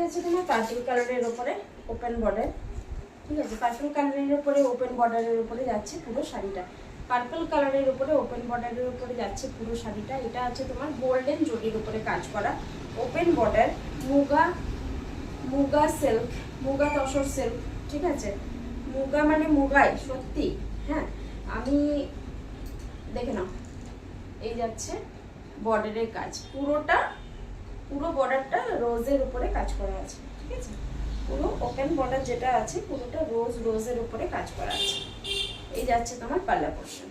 যাচ্ছে তোমার পার্পল কালারের উপরে ওপেন বর্ডার, ঠিক আছে। পার্পল কালারের উপরে ওপেন বর্ডারের উপরে যাচ্ছে পুরো শাড়িটা, পার্পল কালারের উপরে ওপেন বর্ডারের উপরে যাচ্ছে পুরো শাড়িটা। এটা আছে তোমার গোল্ডেন জরির উপরে কাজ করা, open border, muga silk, muga tussar silk, ঠিক আছে। মুগা মানে মুগাই সত্যি, হ্যাঁ। আমি দেখে নাও, এই যাচ্ছে বর্ডারের কাজ, পুরো বর্ডারটা রোজের উপরে কাজ করা আছে, ঠিক আছে। পুরো ওপেন বর্ডার যেটা আছে পুরোটা রোজের উপরে কাজ করা আছে। এই যাচ্ছে তোমার পাল্লা পোর্শন,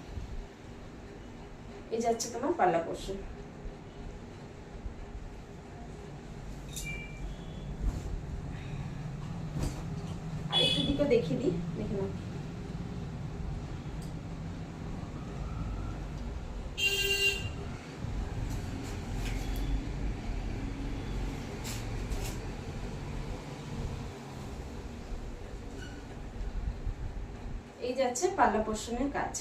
এই যাচ্ছে তোমার পাল্লা পোর্শন। আরেকটু দিকে দেখিয়ে দিই, দেখে নাও। এই যাচ্ছে পাল্লা পোর্শনের কাজ।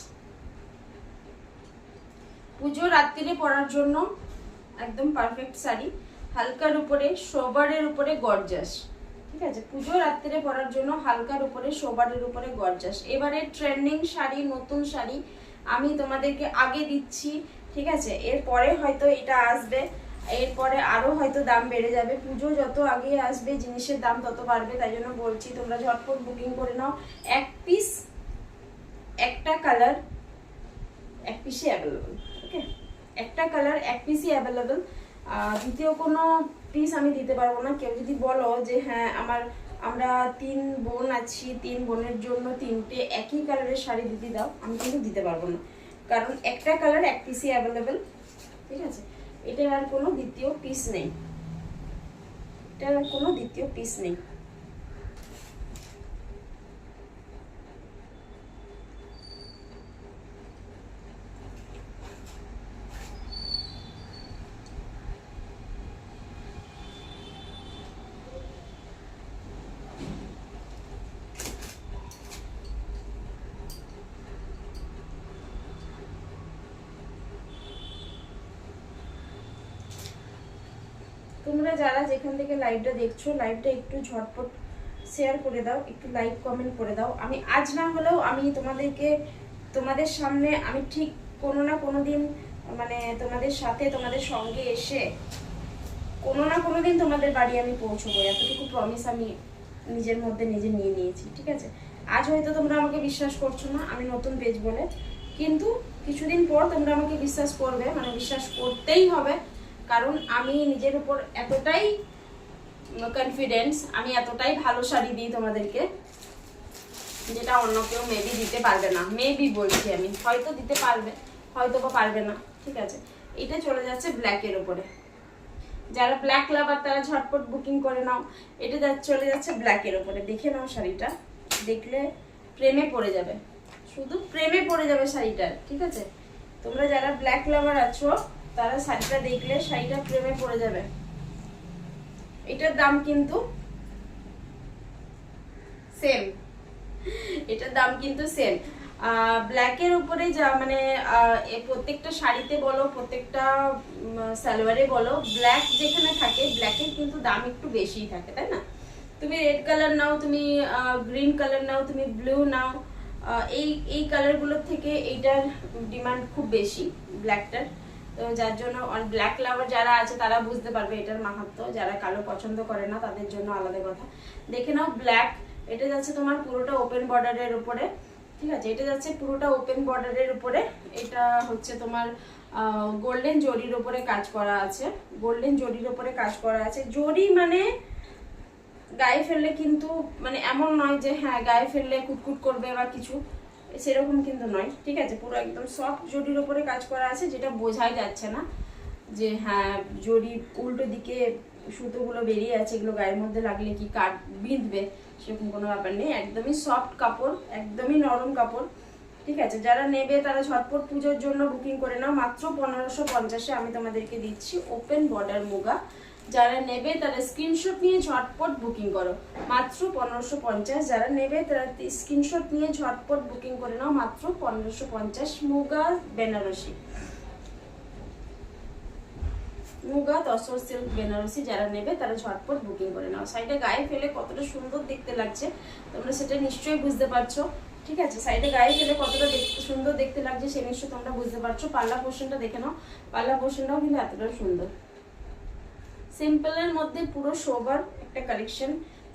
পুজো রাত্রিরে পরার জন্য একদম পারফেক্ট শাড়ি, হালকার উপরে সোবারের উপরে গর্জাস, ঠিক আছে। পুজো রাত্রিরে পরার জন্য হালকার উপরে সোবারের উপরে গর্জাস। এবারে ট্রেন্ডিং শাড়ি, নতুন শাড়ি আমি তোমাদেরকে আগে দিচ্ছি, ঠিক আছে। এরপরে হয়তো এটা আসবে, এরপরে আরো হয়তো দাম বেড়ে যাবে। পুজো যত আগে আসবে জিনিসের দাম তত বাড়বে, তাই জন্য বলছি তোমরা ঝটপট বুকিং করে নাও। এক পিস একটা কালার এক পিসই অ্যাভেলেবল, ওকে। একটা কালার এক পিসই অ্যাভেলেবল, দ্বিতীয় কোনো পিস আমি দিতে পারবো না। কেউ যদি বলো যে হ্যাঁ আমরা 3 বোন আছি, 3 বোনের জন্য 3টে একই কালারের শাড়ি দিতে দাও, আমি কিন্তু দিতে পারবো না, কারণ একটা কালার এক পিসই অ্যাভেলেবল, ঠিক আছে। এটার আর কোনো দ্বিতীয় পিস নেই, এটার আর কোনো দ্বিতীয় পিস নেই। তোমরা যারা যেখান থেকে লাইভটা দেখছো, লাইভটা একটু ঝটপট শেয়ার করে দাও, একটু লাইক কমেন্ট করে দাও। আমি আজ না হলেও আমি তোমাদের সামনে আমি ঠিক কোনো না কোনো দিন মানে তোমাদের সাথে তোমাদের সঙ্গে এসে কোনো না কোনো দিন তোমাদের বাড়ি আমি পৌঁছবো, এতটুকু প্রমিস আমি নিজের মধ্যে নিজে নিয়ে নিয়েছি, ঠিক আছে। আজ হয়তো তোমরা আমাকে বিশ্বাস করছো না, আমি নতুন পেজ বলে, কিন্তু কিছুদিন পর তোমরা আমাকে বিশ্বাস করবে, মানে বিশ্বাস করতেই হবে, কারণ আমি নিজের উপর এতটাই কনফিডেন্স, আমি এতটাই ভালো শাড়ি দিই তোমাদেরকে, যেটা অন্য কেউ মেবি দিতে পারবে না। মেবি বলছি আমি, হয়তো দিতে পারবে, হয়তো বা পারবে না, ঠিক আছে। এটা চলে যাচ্ছে ব্ল্যাকের উপরে, যারা ব্ল্যাক লাভার তারা ঝটপট বুকিং করে নাও। এটা চলে যাচ্ছে ব্ল্যাকের উপরে, দেখে নাও শাড়িটা, দেখলে প্রেমে পড়ে যাবে, শুধু প্রেমে পড়ে যাবে শাড়িটার, ঠিক আছে। তোমরা যারা ব্ল্যাক লাভার আছো তারা শাড়িটা দেখলে শাড়িটা প্রেমে পড়ে যাবে। এটার দাম কিন্তু সেম, এটার দাম কিন্তু সেম। ব্ল্যাকের উপরে যা মানে প্রত্যেকটা শাড়িতে বলো, প্রত্যেকটা সালোয়ারে বলো, ব্ল্যাক যেখানে থাকে ব্ল্যাকের কিন্তু দাম একটু বেশিই থাকে, তাই না। তুমি রেড কালার নাও, তুমি গ্রিন কালার নাও, তুমি ব্লু নাও, এই কালারগুলোর থেকে এইটার ডিমান্ড খুব বেশি ব্ল্যাকটার। তো যার জন্য ব্ল্যাক লাভার যারা আছে তারা বুঝতে পারবে এটার মাহাত্ম্য, যারা কালো পছন্দ করে না তাদের জন্য আলাদা কথা। দেখে নাও ব্ল্যাক, এটা যাচ্ছে তোমার পুরোটা ওপেন বর্ডারের উপরে, ঠিক আছে। এটা যাচ্ছে পুরোটা ওপেন বর্ডারের উপরে, এটা হচ্ছে তোমার গোল্ডেন জরির উপরে কাজ করা আছে, গোল্ডেন জরির উপরে কাজ করা আছে। জরি মানে গায়ে ফেললে কিন্তু মানে এমন নয় যে হ্যাঁ গায়ে ফেললে কুটকুট করবে বা কিছু, সেরকম কিন্তু নয়, ঠিক আছে। পুরো একদম সফট জরির উপরে কাজ করা আছে, যেটা বোঝাই যাচ্ছে না যে হ্যাঁ জরি উল্টো দিকে সুতোগুলো বেরিয়ে আছে, এগুলো গায়ের মধ্যে লাগলে কি কাট বিঁধবে, সেরকম কোনো ব্যাপার নেই। একদমই সফট কাপড়, একদমই নরম কাপড়, ঠিক আছে। যারা নেবে তারা ঝটপট পুজোর জন্য বুকিং করে নাও। মাত্র 1550-এ আমি তোমাদেরকে দিচ্ছি ওপেন বর্ডার মুগা। যারা নেবে তারা স্ক্রিনশট নিয়ে ঝটপট বুকিং করো, মাত্র 1550। যারা নেবে তারা স্ক্রিনশট নিয়ে ঝটপট বুকিং করে নাও, মাত্র 1550 মুগা বেনারসি। মুগা তসর সিল্ক বেনারসি যারা নেবে তারা ঝটপট বুকিং করে নাও। সাইডে গায়ে ফেলে কতটা সুন্দর দেখতে লাগছে তোমরা সেটা নিশ্চয়ই বুঝতে পারছো, ঠিক আছে? সাইডে গায়ে ফেলে কতটা সুন্দর দেখতে লাগছে সে নিশ্চয়ই তোমরা বুঝতে পারছো। পাল্লা পোর্শনটা দেখে নাও, পাল্লা পোর্শনটাও কিন্তু এতটা সুন্দর। সিম্পলের মধ্যে পুরো সোবার একটা কালেকশন,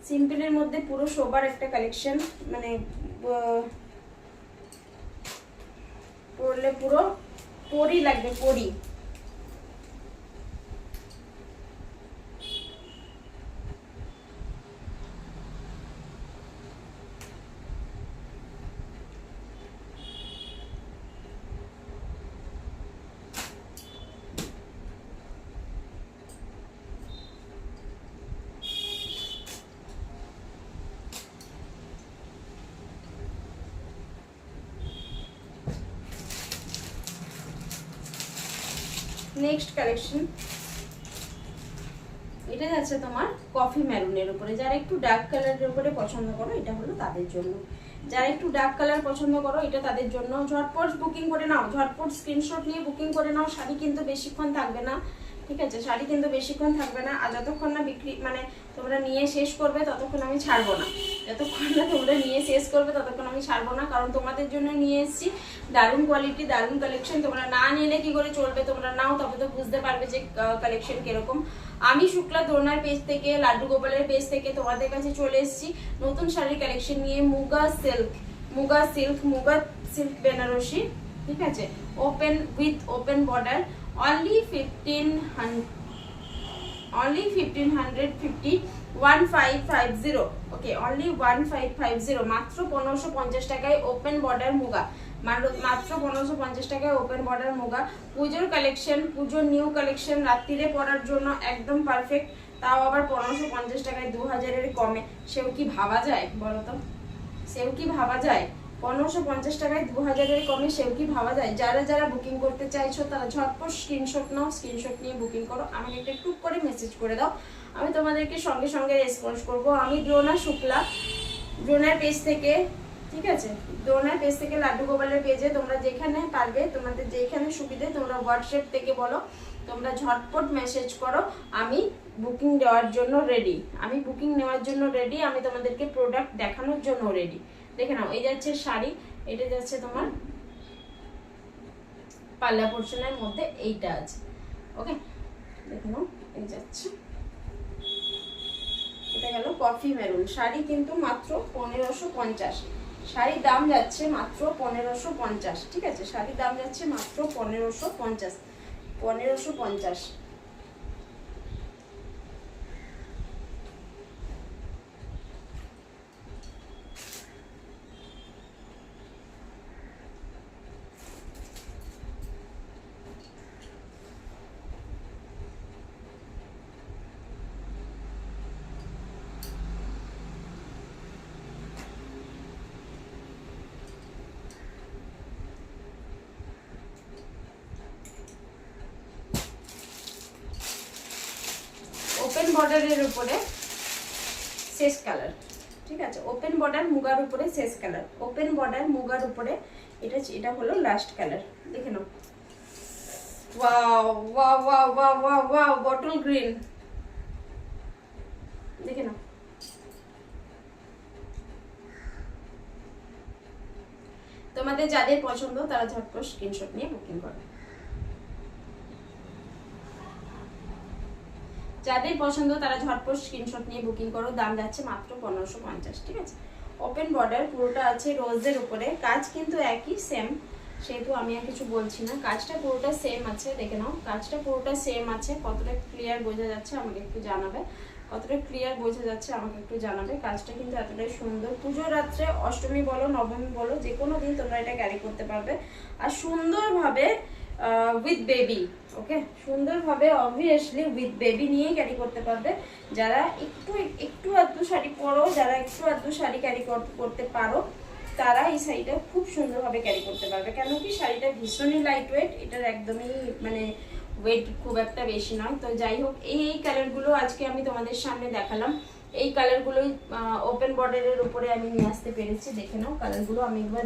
সিম্পলের মধ্যে পুরো সোবার একটা কালেকশন, মানে পরলে পুরো পরি লাগবে, পরি। নেক্সট কালেকশন, এটা যাচ্ছে তোমার কফি মেরুনের উপরে। যারা একটু ডার্ক কালারের উপরে পছন্দ করো এটা হলো তাদের জন্য। যারা একটু ডার্ক কালার পছন্দ করো এটা তাদের জন্য। ঝটপট বুকিং করে নাও, ঝটপট স্ক্রিনশট নিয়ে বুকিং করে নাও। শাড়ি কিন্তু বেশিক্ষণ থাকবে না, ঠিক আছে? শাড়ি কিন্তু বেশিক্ষণ থাকবে না। আর যতক্ষণ না বিক্রি মানে তোমরা নিয়ে শেষ করবে ততক্ষণ আমি ছাড়বো না, যতক্ষণ না তোমরা নিয়ে শেষ করবে ততক্ষণ আমি ছাড়বো না। কারণ তোমাদের জন্য নিয়ে এসেছি দারুণ কোয়ালিটি, দারুণ কালেকশন। তোমরা না নিলে কি করে চলবে? তোমরা নাও তবে তো বুঝতে পারবে যে কালেকশন কিরকম। আমি শুক্লা দোলনার পেজ থেকে, লাড্ডু গোপালের পেজ থেকে তোমাদের কাছে চলে এসেছি নতুন শাড়ির কালেকশন নিয়ে। মুগা সিল্ক বেনারসি, ঠিক আছে? Open with open border, only 1550 1550, okay, only 1550, মাত্র 1550 টাকায় ওপেন বর্ডার মুগা, মাত্র 1550 টাকায় ওপেন বর্ডার মুগা। পুজোর কালেকশন, পুজোর নিউ কালেকশন, রাত্রিরে পরার জন্য একদম পারফেক্ট। তাও আবার 1550 টাকায়, 2000-এর কমে। সেও কি ভাবা যায় বলো তো? সেও কি ভাবা যায়? 1550 টাকায় 2000-এর কমে সেও কি ভাবা যায়? যারা যারা বুকিং করতে চাইছো তারা ঝটপট স্ক্রিনশট নাও, স্ক্রিনশট নিয়ে বুকিং করো। আমাকে একটা টুক করে মেসেজ করে দাও, আমি তোমাদেরকে সঙ্গে সঙ্গে রেসপন্স করব। আমি দ্রোণা শুক্লা, দ্রোণার পেজ থেকে, ঠিক আছে? দ্রোণার পেজ থেকে লাড্ডু গোপালের পেজে তোমরা যেখানে পারবে, তোমাদের যেখানে সুবিধে তোমরা হোয়াটসঅ্যাপ থেকে বলো, তোমরা ঝটপট মেসেজ করো। আমি বুকিং দেওয়ার জন্য রেডি, আমি বুকিং নেওয়ার জন্য রেডি, আমি তোমাদেরকে প্রোডাক্ট দেখানোর জন্য রেডি। দেখে নাও, এই যাচ্ছে শাড়ি, এটা যাচ্ছে তোমার পাল্লা পোর্শনের মধ্যে এইটা আছে, ওকে? দেখে নাও, এই যাচ্ছে, এটা গেল কফি মেরুন। শাড়ি কিন্তু মাত্র 1550, শাড়ির দাম যাচ্ছে মাত্র 1550, ঠিক আছে? শাড়ির দাম যাচ্ছে মাত্র 1550। ওপেন বর্ডারের উপরে শেষ কালার, ঠিক আছে? ওপেন বর্ডার মুগার উপরে শেষ কালার, ওপেন বর্ডার মুগার উপরে এটা হলো লাস্ট কালার। দেখে নাও, wow wow wow wow wow wow, bottle green, দেখে নাও। তোমাদের যাদের পছন্দ তারা ঝটপট স্ক্রিনশট নিয়ে বুকিং করো। যাদের পছন্দ তারা ঝটপট স্ক্রিনশট নিয়ে বুকিং করো। দাম যাচ্ছে মাত্র 1550, ঠিক আছে? ওপেন বর্ডার পুরোটা আছে রোজের উপরে, কাজ কিন্তু একই সেম, সেহেতু আমি আর কিছু বলছি না। কাজটা পুরোটা সেম আছে, দেখে নাও, কাজটা পুরোটা সেম আছে। কতটা ক্লিয়ার বোঝা যাচ্ছে আমাকে একটু জানাবে, কতটা ক্লিয়ার বোঝা যাচ্ছে আমাকে একটু জানাবে। কাজটা কিন্তু এতটাই সুন্দর। পুজোর রাত্রে, অষ্টমী বলো, নবমী বলো, যে কোনো দিন তোমরা এটা ক্যারি করতে পারবে। আর সুন্দরভাবে উইথ বেবি, ওকে, সুন্দরভাবে অবভিয়াসলি উইথ বেবি নিয়ে ক্যারি করতে পারবে। যারা একটু আধটু শাড়ি পরো, যারা একটু আধটু শাড়ি ক্যারি করতে পারো, তারা এই শাড়িটা খুব সুন্দরভাবে ক্যারি করতে পারবে। কেন কি শাড়িটা ভীষণই লাইট ওয়েট, এটার একদমই মানে ওয়েট খুব একটা বেশি নয়। তো যাই হোক, এই কালারগুলো আজকে আমি তোমাদের সামনে দেখালাম। এই কালারগুলোই ওপেন বর্ডারের উপরে আমি নিয়ে আসতে পেরেছি। দেখে নাও কালারগুলো, আমি একবার